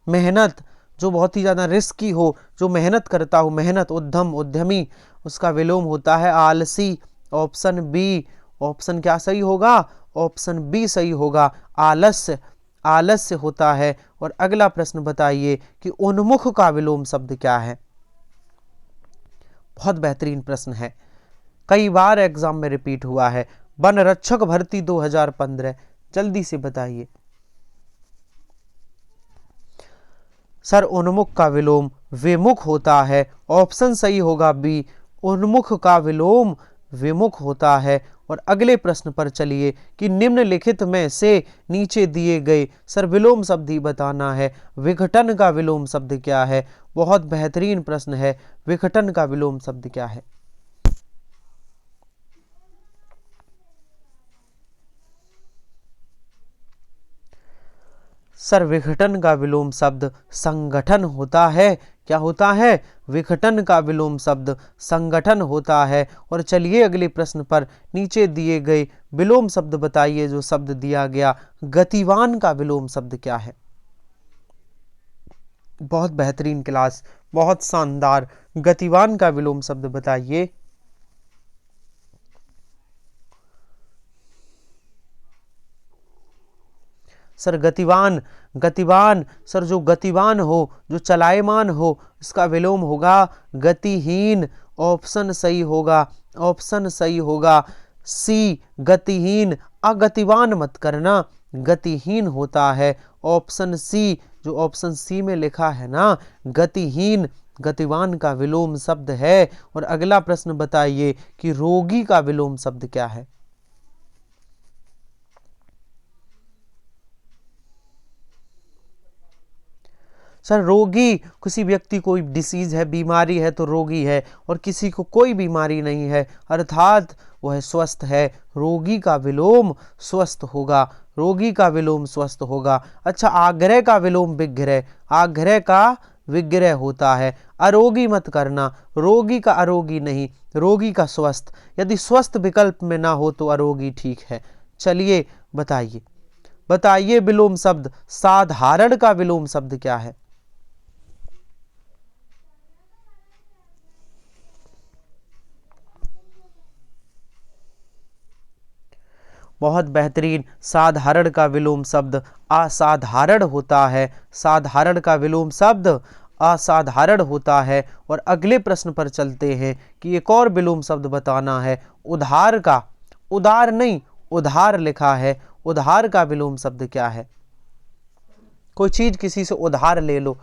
मेहनत, जो बहुत ही ज़्यादा रिस्की हो, जो मेहनत करता हो, मेहनत, उद्यम, उद्यमी। उसका विलोम होता है आलसी। ऑप्शन बी, ऑप्शन क्या सही होगा? ऑप्शन बी सही होगा, आलस्य, आलस्य होता है। और अगला प्रश्न बताइए कि उन्मुख का विलोम शब्द क्या है? बहुत बेहतरीन प्रश्न है, कई बार एग्जाम में रिपीट हुआ है। वन रक्षक भर्ती 2015, जल्दी से बताइए। सर उन्मुख का विलोम विमुख होता है, ऑप्शन सही होगा बी, उन्मुख का विलोम विमुख होता है। और अगले प्रश्न पर चलिए कि निम्नलिखित में से नीचे दिए गए, सर विलोम शब्द ही बताना है, विघटन का विलोम शब्द क्या है। बहुत बेहतरीन प्रश्न है, विघटन का विलोम शब्द क्या है। सर विघटन का विलोम शब्द संगठन होता है। क्या होता है? विघटन का विलोम शब्द संगठन होता है। और चलिए अगले प्रश्न पर, नीचे दिए गए विलोम शब्द बताइए। जो शब्द दिया गया, गतिवान का विलोम शब्द क्या है। बहुत बेहतरीन क्लास, बहुत शानदार। गतिवान का विलोम शब्द बताइए। सर गतिवान, गतिवान सर जो गतिवान हो, जो चलायमान हो, इसका विलोम होगा गतिहीन। ऑप्शन सही होगा, ऑप्शन सही होगा सी, गतिहीन। अगतिवान मत करना, गतिहीन होता है। ऑप्शन सी, जो ऑप्शन सी में लिखा है ना, गतिहीन गतिवान का विलोम शब्द है। और अगला प्रश्न बताइए कि रोगी का विलोम शब्द क्या है। सर रोगी, किसी व्यक्ति को डिसीज है, बीमारी है तो रोगी है, और किसी को कोई बीमारी नहीं है अर्थात वह स्वस्थ है। रोगी का विलोम स्वस्थ होगा, रोगी का विलोम स्वस्थ होगा। अच्छा, आग्रह का विलोम विग्रह, आग्रह का विग्रह होता है। अरोगी मत करना, रोगी का अरोगी नहीं, रोगी का स्वस्थ। यदि स्वस्थ विकल्प में ना हो तो अरोगी ठीक है। चलिए बताइए, बताइए विलोम शब्द साधारण का विलोम शब्द क्या है। बहुत बेहतरीन, साधारण का विलोम शब्द असाधारण होता है। साधारण का विलोम शब्द असाधारण होता है। और अगले प्रश्न पर चलते हैं कि एक और विलोम शब्द बताना है, उधार का। उदार नहीं, उधार लिखा है, उधार का विलोम शब्द क्या है। कोई चीज किसी से उधार ले लो,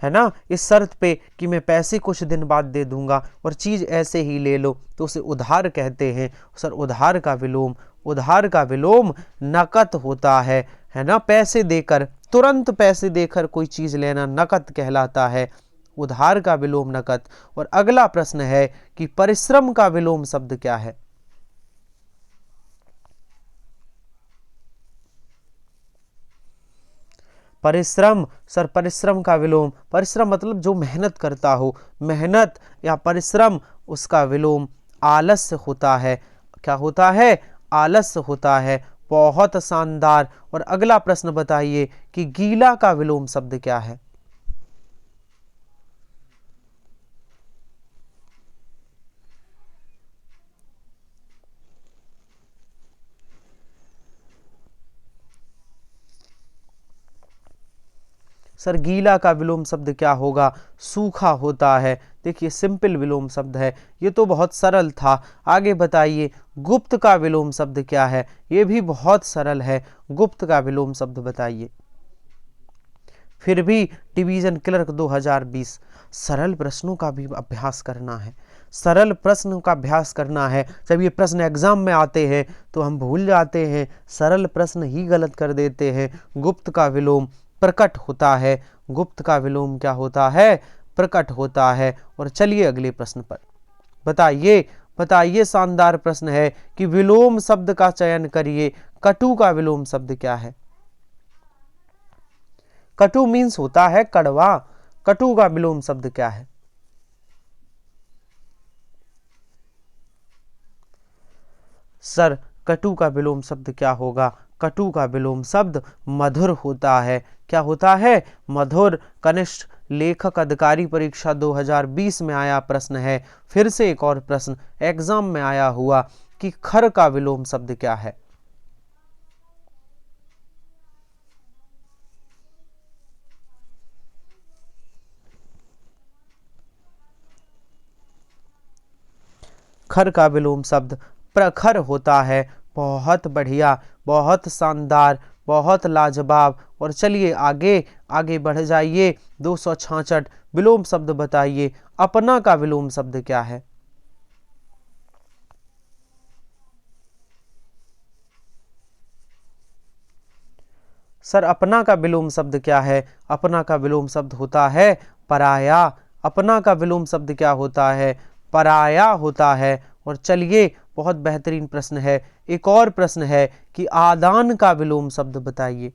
है ना, इस शर्त पे कि मैं पैसे कुछ दिन बाद दे दूंगा, और चीज ऐसे ही ले लो, तो उसे उधार कहते हैं। सर उधार का विलोम, उधार का विलोम नकद होता है ना, पैसे देकर, तुरंत पैसे देकर कोई चीज लेना नकद कहलाता है। उधार का विलोम नकद। और अगला प्रश्न है कि परिश्रम का विलोम शब्द क्या है। परिश्रम, सर परिश्रम का विलोम, परिश्रम मतलब जो मेहनत करता हो, मेहनत या परिश्रम, उसका विलोम आलस्य होता है। क्या होता है? आलस्य होता है। बहुत शानदार। और अगला प्रश्न बताइए कि गीला का विलोम शब्द क्या है। सर गीला का विलोम शब्द क्या होगा? सूखा होता है। देखिए सिंपल विलोम शब्द है, ये तो बहुत सरल था। आगे बताइए गुप्त का विलोम शब्द क्या है। ये भी बहुत सरल है, गुप्त का विलोम शब्द बताइए। फिर भी डिवीजन क्लर्क 2020, सरल प्रश्नों का भी अभ्यास करना है, सरल प्रश्न का अभ्यास करना है। जब ये प्रश्न एग्जाम में आते हैं तो हम भूल जाते हैं, सरल प्रश्न ही गलत कर देते हैं। गुप्त का विलोम प्रकट होता है। गुप्त का विलोम क्या होता है? प्रकट होता है। और चलिए अगले प्रश्न पर, बताइए, बताइए शानदार प्रश्न है कि विलोम शब्द का चयन करिए। कटु का विलोम शब्द क्या है। कटु मीन्स होता है कड़वा, कटु का विलोम शब्द क्या है। सर कटु का विलोम शब्द क्या होगा? कटु का विलोम शब्द मधुर होता है। क्या होता है? मधुर। कनिष्ठ लेखक अधिकारी परीक्षा 2020 में आया प्रश्न है। फिर से एक और प्रश्न एग्जाम में आया हुआ कि खर का विलोम शब्द क्या है। खर का विलोम शब्द प्रखर होता है। बहुत बढ़िया, बहुत शानदार, बहुत लाजवाब। और चलिए आगे आगे बढ़ जाइए। 266 विलोम शब्द बताइए। अपना का विलोम शब्द क्या है? सर अपना का विलोम शब्द क्या है? अपना का विलोम शब्द होता है पराया। अपना का विलोम शब्द क्या होता है? पराया होता है। और चलिए बहुत बेहतरीन प्रश्न है, एक और प्रश्न है कि आदान का विलोम शब्द बताइए।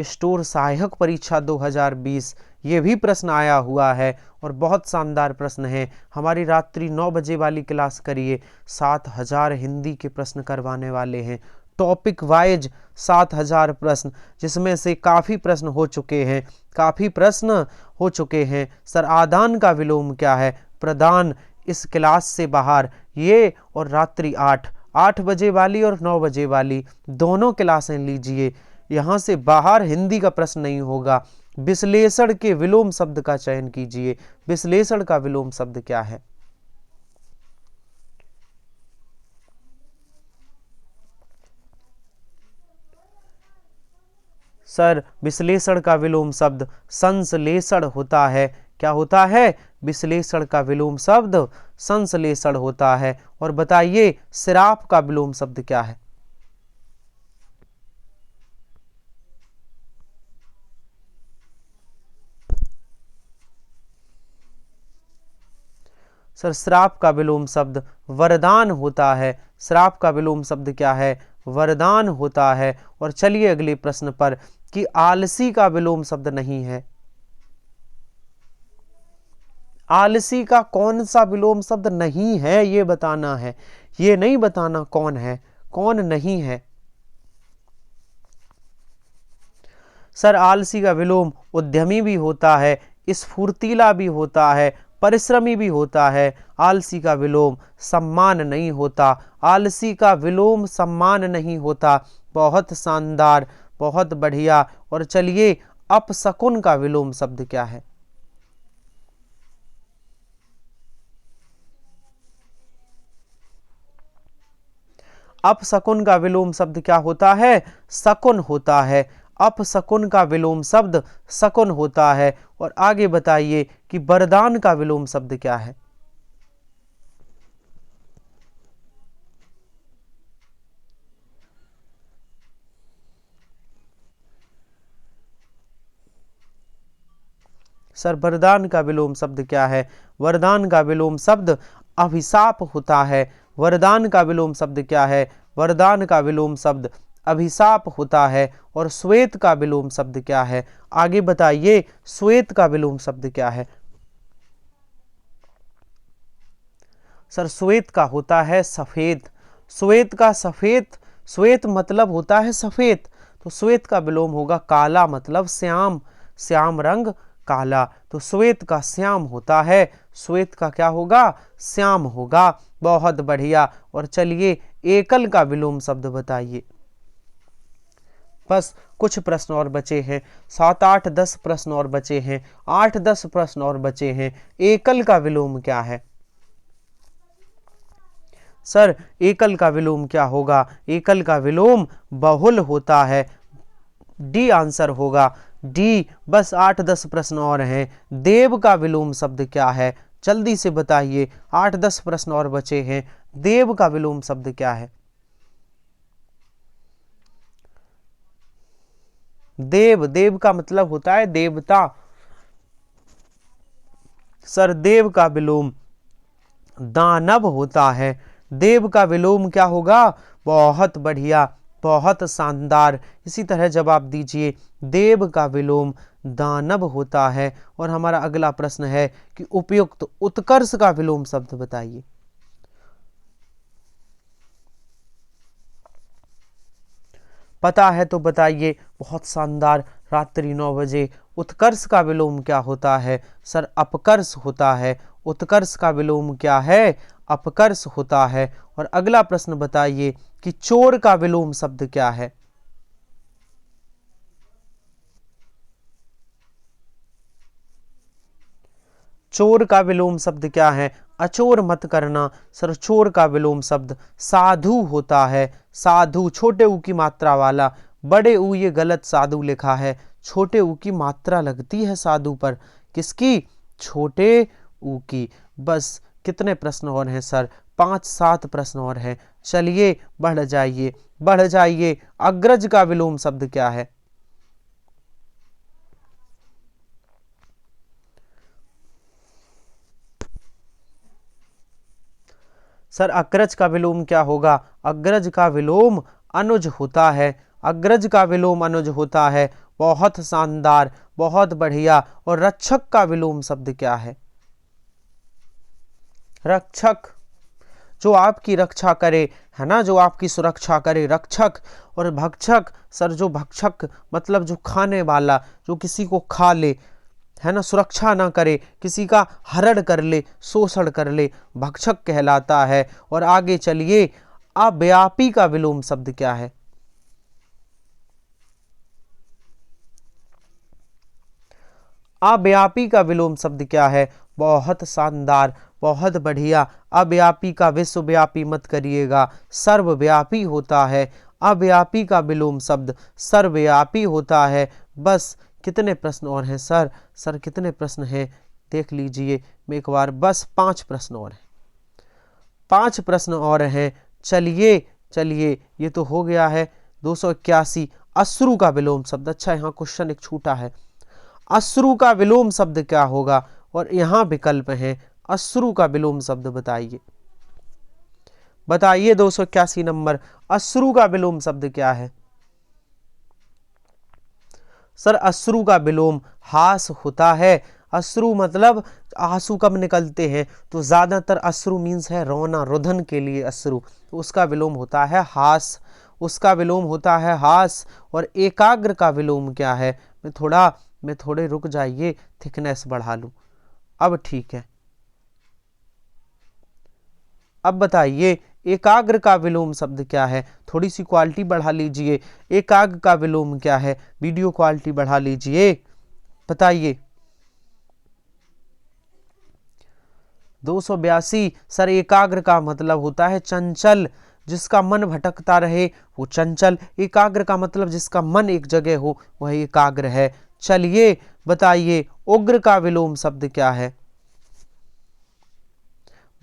स्टोर सहायक परीक्षा 2020 ये भी प्रश्न आया हुआ है और बहुत शानदार प्रश्न है। हमारी रात्रि 9 बजे वाली क्लास करिए, 7000 हिंदी के प्रश्न करवाने वाले हैं, टॉपिक वाइज 7000 प्रश्न, जिसमें से काफ़ी प्रश्न हो चुके हैं, काफ़ी प्रश्न हो चुके हैं। सर आदान का विलोम क्या है? प्रदान। इस क्लास से बाहर ये और रात्रि 8 बजे वाली और 9 बजे वाली दोनों क्लासें लीजिए। यहाँ से बाहर हिंदी का प्रश्न नहीं होगा। विश्लेषण के विलोम शब्द का चयन कीजिए। विश्लेषण का विलोम शब्द क्या है? सर विश्लेषण का विलोम शब्द संश्लेषण होता है। क्या होता है? विश्लेषण का विलोम शब्द संश्लेषण होता है। और बताइए श्राप का विलोम शब्द क्या है? सर श्राप का विलोम शब्द वरदान होता है। श्राप का विलोम शब्द क्या है? वरदान होता है। और चलिए अगले प्रश्न पर कि आलसी का विलोम शब्द नहीं है। आलसी का कौन सा विलोम शब्द नहीं है ये बताना है, ये नहीं बताना कौन है कौन नहीं है। सर आलसी का विलोम उद्यमी भी होता है, स्फूर्तिला भी होता है, परिश्रमी भी होता है। आलसी का विलोम सम्मान नहीं होता। आलसी का विलोम सम्मान नहीं होता। बहुत शानदार, बहुत बढ़िया। और चलिए अपशकुन का विलोम शब्द क्या है? अपशकुन का विलोम शब्द क्या होता है? शकुन होता है। अपशकुन का विलोम शब्द शकुन होता है। और आगे बताइए कि वरदान का विलोम शब्द क्या है? सर वरदान का विलोम शब्द क्या है? वरदान का विलोम शब्द अभिशाप होता है। वरदान का विलोम शब्द क्या है? वरदान का विलोम शब्द अभिशाप होता है। और श्वेत का विलोम शब्द क्या है? आगे बताइए श्वेत का विलोम शब्द क्या है? सर श्वेत का होता है सफेद। श्वेत का सफेद, श्वेत मतलब होता है सफेद, तो श्वेत का विलोम होगा काला, मतलब श्याम, श्याम रंग काला। तो श्वेत का श्याम होता है, श्वेत का क्या होगा? श्याम होगा। बहुत बढ़िया। और चलिए एकल का विलोम शब्द बताइए। बस कुछ प्रश्न और बचे हैं, 7 8 10 प्रश्न और बचे हैं, 8 10 प्रश्न और बचे हैं। एकल का विलोम क्या है? सर एकल का विलोम क्या होगा? एकल का विलोम बहुल होता है। डी आंसर होगा, डी। बस 8 10 प्रश्न और हैं। देव का विलोम शब्द क्या है? जल्दी से बताइए, 8 10 प्रश्न और बचे हैं। देव का विलोम शब्द क्या है? देव, देव का मतलब होता है देवता। सर देव का विलोम दानव होता है। देव का विलोम क्या होगा? बहुत बढ़िया, बहुत शानदार। इसी तरह जवाब दीजिए। देव का विलोम दानव होता है। और हमारा अगला प्रश्न है कि उपयुक्त उत्कर्ष का विलोम शब्द बताइए। पता है तो बताइए। बहुत शानदार। रात्रि 9 बजे उत्कर्ष का विलोम क्या होता है? सर अपकर्ष होता है। उत्कर्ष का विलोम क्या है? अपकर्ष होता है। और अगला प्रश्न बताइए कि चोर का विलोम शब्द क्या है? चोर का विलोम शब्द क्या है? अचोर मत करना। सर चोर का विलोम शब्द साधु होता है। साधु छोटे ऊ की मात्रा वाला, बड़े ऊ ये गलत साधु लिखा है, छोटे ऊ की मात्रा लगती है साधु पर। किसकी? छोटे ऊ की। बस कितने प्रश्न और हैं सर? 5-7 प्रश्न और हैं। चलिए बढ़ जाइए, बढ़ जाइए। अग्रज का विलोम शब्द क्या है? सर अग्रज का विलोम क्या होगा? अग्रज का विलोम अनुज होता है। अग्रज का विलोम अनुज होता है। बहुत शानदार, बहुत बढ़िया। और रक्षक का विलोम शब्द क्या है? रक्षक, जो आपकी रक्षा करे, है ना, जो आपकी सुरक्षा करे, रक्षक। और भक्षक, सर जो भक्षक मतलब जो खाने वाला, जो किसी को खा ले, है ना, सुरक्षा ना करे, किसी का हरण कर ले, शोषण कर ले, भक्षक कहलाता है। और आगे चलिए, अव्यापी का विलोम शब्द क्या है? अव्यापी का विलोम शब्द क्या है? बहुत शानदार, बहुत बढ़िया। अव्यापी का विश्वव्यापी मत करिएगा, सर्वव्यापी होता है। अव्यापी का विलोम शब्द सर्वव्यापी होता है। बस कितने प्रश्न और हैं सर? सर कितने प्रश्न हैं देख लीजिए एक बार। बस 5 प्रश्न और हैं, 5 प्रश्न और हैं। चलिए चलिए, ये तो हो गया है। 281, अश्रु का विलोम शब्द। अच्छा यहाँ क्वेश्चन एक छूटा है, अश्रु का विलोम शब्द क्या होगा? और यहाँ विकल्प है, अश्रु का विलोम शब्द बताइए, बताइए। 281 नंबर, अश्रु का विलोम शब्द क्या है? सर अश्रु का विलोम हास होता है। अश्रु मतलब आंसू कब निकलते हैं? तो ज्यादातर अश्रु मीन्स है रोना, रुदन के लिए अश्रु, तो उसका विलोम होता है हास, उसका विलोम होता है हास। और एकाग्र का विलोम क्या है? मैं थोड़े रुक जाइए, थिकनेस बढ़ा लूं। अब ठीक है, अब बताइए एकाग्र का विलोम शब्द क्या है? थोड़ी सी क्वालिटी बढ़ा लीजिए। एकाग्र का विलोम क्या है? वीडियो क्वालिटी बढ़ा लीजिए, बताइए। 282, सर एकाग्र का मतलब होता है चंचल, जिसका मन भटकता रहे वो चंचल। एकाग्र का मतलब जिसका मन एक जगह हो वह एकाग्र है। चलिए बताइए, उग्र का विलोम शब्द क्या है?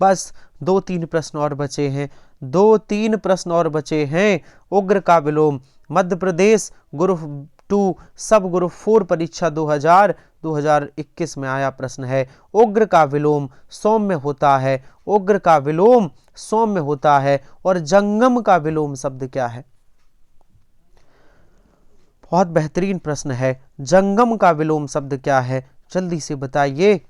बस 2-3 प्रश्न और बचे हैं, 2-3 प्रश्न और बचे हैं। उग्र का विलोम मध्य प्रदेश ग्रुप 2 सब ग्रुप 4 परीक्षा 2021 में आया प्रश्न है। उग्र का विलोम सौम्य होता है। उग्र का विलोम सौम्य होता है। और जंगम का विलोम शब्द क्या है? बहुत बेहतरीन प्रश्न है। जंगम का विलोम शब्द क्या है? जल्दी से बताइए।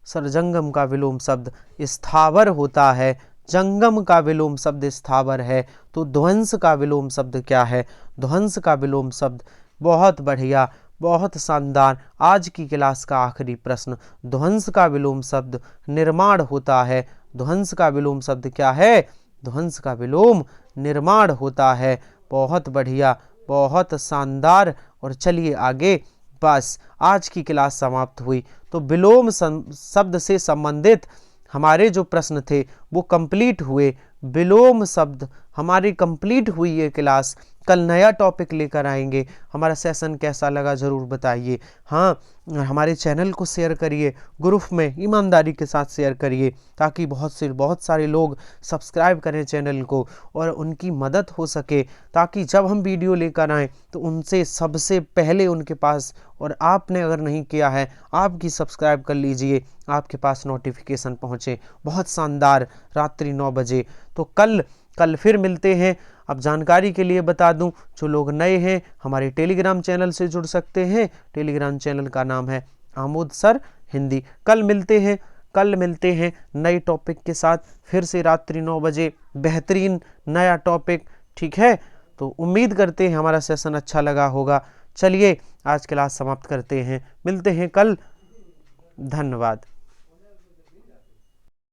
सर जंगम का विलोम शब्द स्थावर होता है। जंगम का विलोम शब्द स्थावर है। तो ध्वंस का विलोम शब्द क्या है? ध्वंस का विलोम शब्द, बहुत बढ़िया, बहुत शानदार। आज की क्लास का आखिरी प्रश्न, ध्वंस का विलोम शब्द निर्माण होता है। ध्वंस का विलोम शब्द क्या है? ध्वंस का विलोम निर्माण होता है। बहुत बढ़िया, बहुत शानदार। और चलिए आगे। बस आज की क्लास समाप्त हुई। तो विलोम शब्द से संबंधित हमारे जो प्रश्न थे वो कंप्लीट हुए। विलोम शब्द हमारी कंप्लीट हुई ये क्लास। कल नया टॉपिक लेकर आएंगे। हमारा सेशन कैसा लगा ज़रूर बताइए। हाँ, हमारे चैनल को शेयर करिए, ग्रुप में ईमानदारी के साथ शेयर करिए, ताकि बहुत सारे लोग सब्सक्राइब करें चैनल को और उनकी मदद हो सके, ताकि जब हम वीडियो लेकर आएँ तो उनसे सबसे पहले उनके पास, और आपने अगर नहीं किया है आप भी सब्सक्राइब कर लीजिए, आपके पास नोटिफिकेशन पहुँचे। बहुत शानदार, रात्रि 9 बजे। तो कल फिर मिलते हैं। अब जानकारी के लिए बता दूं, जो लोग नए हैं हमारे टेलीग्राम चैनल से जुड़ सकते हैं। टेलीग्राम चैनल का नाम है आमोद सर हिंदी। कल मिलते हैं नए टॉपिक के साथ, फिर से रात्रि 9 बजे बेहतरीन नया टॉपिक। ठीक है, तो उम्मीद करते हैं हमारा सेशन अच्छा लगा होगा। चलिए आज क्लास समाप्त करते हैं, मिलते हैं कल। धन्यवाद।